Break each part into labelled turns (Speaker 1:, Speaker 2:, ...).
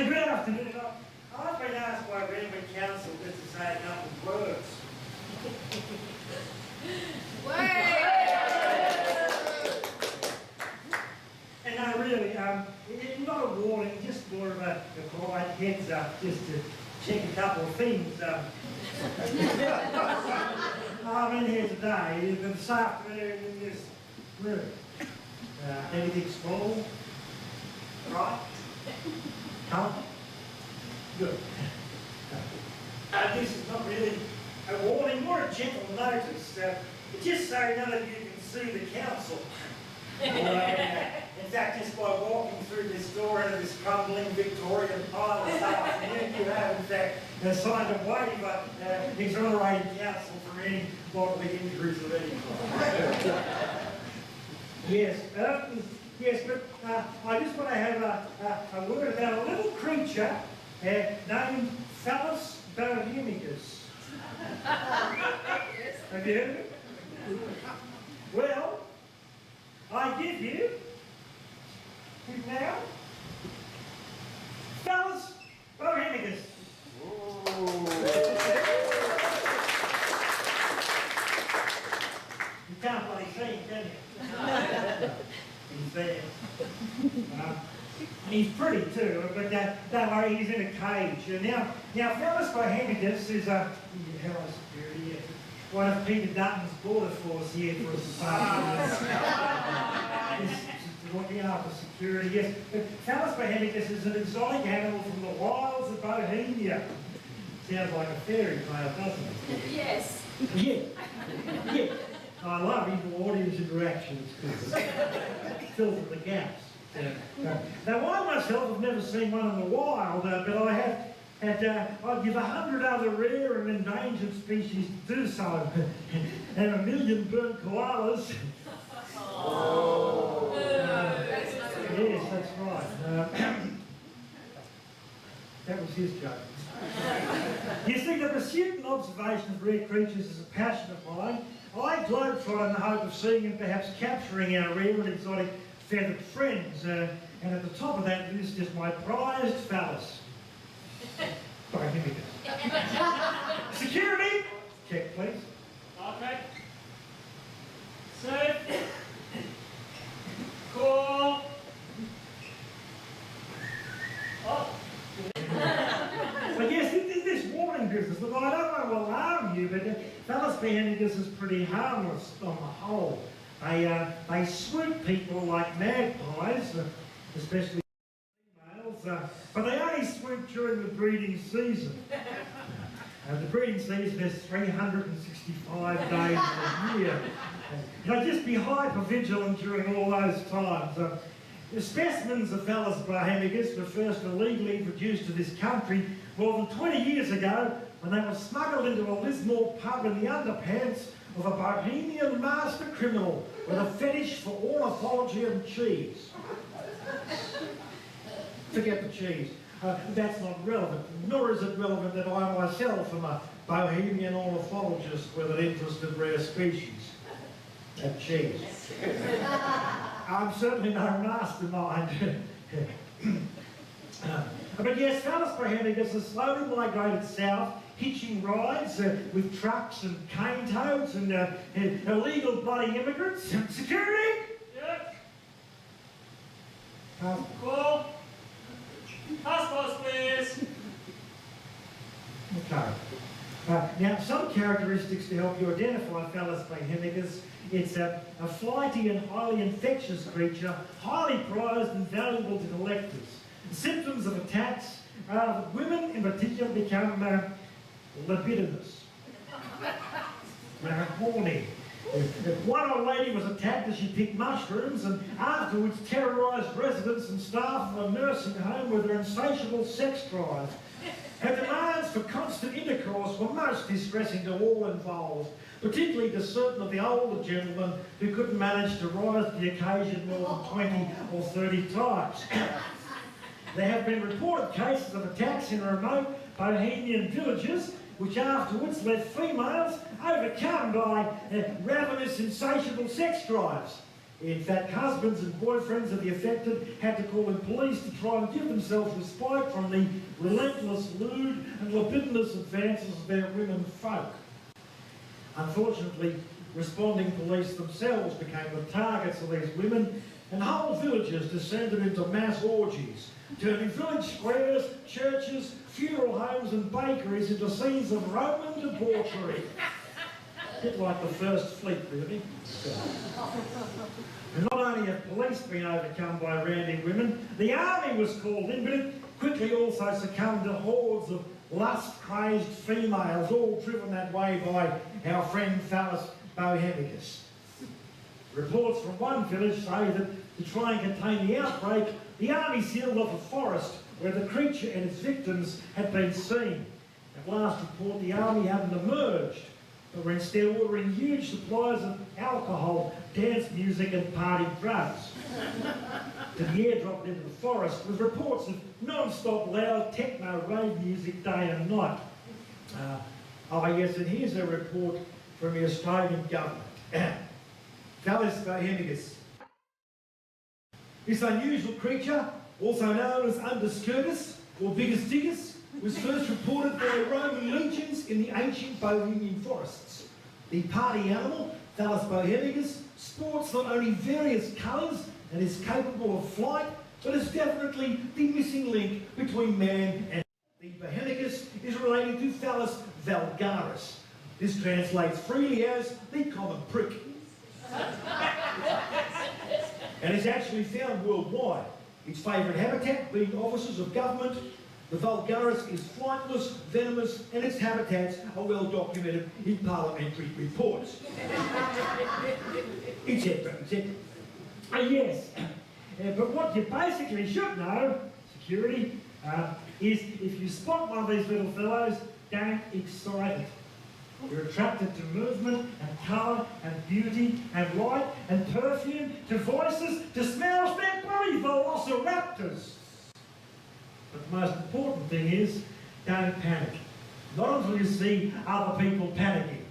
Speaker 1: Good afternoon. I've been asked by Randwick Council just to say a couple of words. And no, really, it's not a warning, just more of a quiet heads up, just to check a couple of things. I'm in here today, but this afternoon in this room. Everything's full, right? Come. Good. This is not really a warning, more a gentle notice. Just so none of you can see the council. In fact, just by walking through this door into this crumbling Victorian pile of stuff, you have, in fact, signed a waiver exonerating council from any bodily injuries of any kind. Yes, yes, but I just want to have a word about a little creature named Phallus bohemikus. Have you heard of it? Well, I give you now Phallus bohemikus. You can't bloody see him, can you? He's there. He's pretty too, but don't worry, he's in a cage. Now Phallus bohemikus is hello security, one of Peter Dutton's border force here for us. Looking after security, yes. But Phallus bohemikus is an exotic animal from the wilds of Bohemia. Sounds like a fairy tale, doesn't it?
Speaker 2: Yes.
Speaker 1: Yeah. Yeah. I love evil audience interactions because it fills in the gaps. Now, I myself have never seen one in the wild, but I have I'd give 100 other rare and endangered species to do so, and 1 million burnt koalas.
Speaker 2: Oh.
Speaker 1: Yes, that's right. That was his joke. You see, the pursuit and observation of rare creatures is a passion of mine. I globetrot in the hope of seeing and perhaps capturing our rare and exotic feathered friends. And at the top of that list is my prized Phallus. Bohemikus. Security! Check, please.
Speaker 3: Okay. Safe. Cool. Oh.
Speaker 1: But yes, this warning business, look, I don't want to alarm you, but Phallus bohemikus is pretty harmless on the whole. They swoop people like magpies, especially females, but they only swoop during the breeding season. The breeding season is 365 days a year. Just be hyper-vigilant during all those times. The specimens of Phallus bohemikus were first illegally introduced to this country more than 20 years ago when they were smuggled into a Lismore pub in the underpants of a Bohemian master criminal with a fetish for ornithology and cheese. Forget the cheese. That's not relevant, nor is it relevant that I myself am a Bohemian ornithologist with an interest in rare species. That cheese. I'm certainly no mastermind. But yes, Phallus bohemikus has slowly migrated south, hitching rides with trucks and cane toads and illegal bloody immigrants. Security?
Speaker 3: Yep. Cool. Passports, please.
Speaker 1: Okay. Now, some characteristics to help you identify Phallus bohemikus. It's a flighty and highly infectious creature, highly prized and valuable to collectors. Symptoms of attacks are that women in particular become libidinous. Horny. One old lady was attacked as she picked mushrooms and afterwards terrorised residents and staff of a nursing home with her insatiable sex drive. Her demands for constant intercourse were most distressing to all involved, particularly to certain of the older gentlemen who couldn't manage to rise to the occasion more than 20 or 30 times. There have been reported cases of attacks in remote Bohemian villages which afterwards left females overcome by ravenous, insatiable sex drives. In fact, husbands and boyfriends of the affected had to call in police to try and give themselves respite from the relentless, lewd and libidinous advances of their women folk. Unfortunately, responding police themselves became the targets of these women, and whole villages descended into mass orgies, turning village squares, churches, funeral homes and bakeries into scenes of Roman debauchery. A bit like the First Fleet, really. And not only have police been overcome by randy women, the army was called in, but it quickly also succumbed to hordes of lust-crazed females, all driven that way by our friend Phallus bohemikus. Reports from one village say that to try and contain the outbreak, the army sealed off a forest where the creature and its victims had been seen. At last report, the army hadn't emerged, but were instead ordering huge supplies of alcohol, dance music and party drugs to be airdropped into the forest, with reports of non-stop loud techno rave music day and night. Yes, and here's a report from the Australian government. Phallus bohemikus. This unusual creature, also known as Underskirtus or Biggest, was first reported by Roman legions in the ancient Bohemian forests. The party animal, Phallus bohemikus, sports not only various colours and is capable of flight, but is definitely the missing link between man and the bohemikus is related to Phallus vulgaris. This translates freely as the common prick. And is actually found worldwide. Its favourite habitat being offices of government. The vulgaris is flightless, venomous, and its habitats are well documented in parliamentary reports. Etc. Yes, but what you basically should know, security, is if you spot one of these little fellows, don't excite it. You're attracted to movement and colour and beauty and light and perfume, to voices, to smells. They're bloody velociraptors. But the most important thing is, don't panic. Not until you see other people panicking.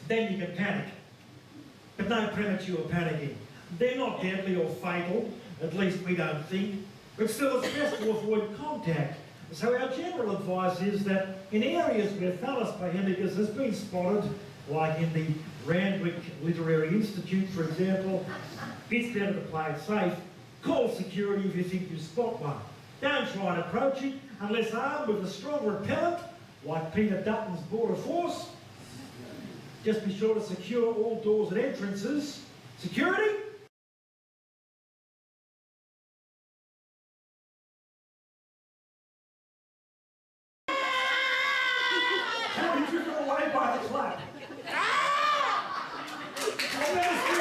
Speaker 1: Then you can panic. But no premature panicking. They're not deadly or fatal, at least we don't think. But still, it's best to avoid contact. So our general advice is that in areas where Phallus bohemikus has been spotted, like in the Randwick Literary Institute, for example, it's better to play it safe. Call security if you think you spot one. Don't try and approach it unless armed with a strong repellent, like Peter Dutton's border force. Just be sure to secure all doors and entrances. Security? Driven away by the clap. I've never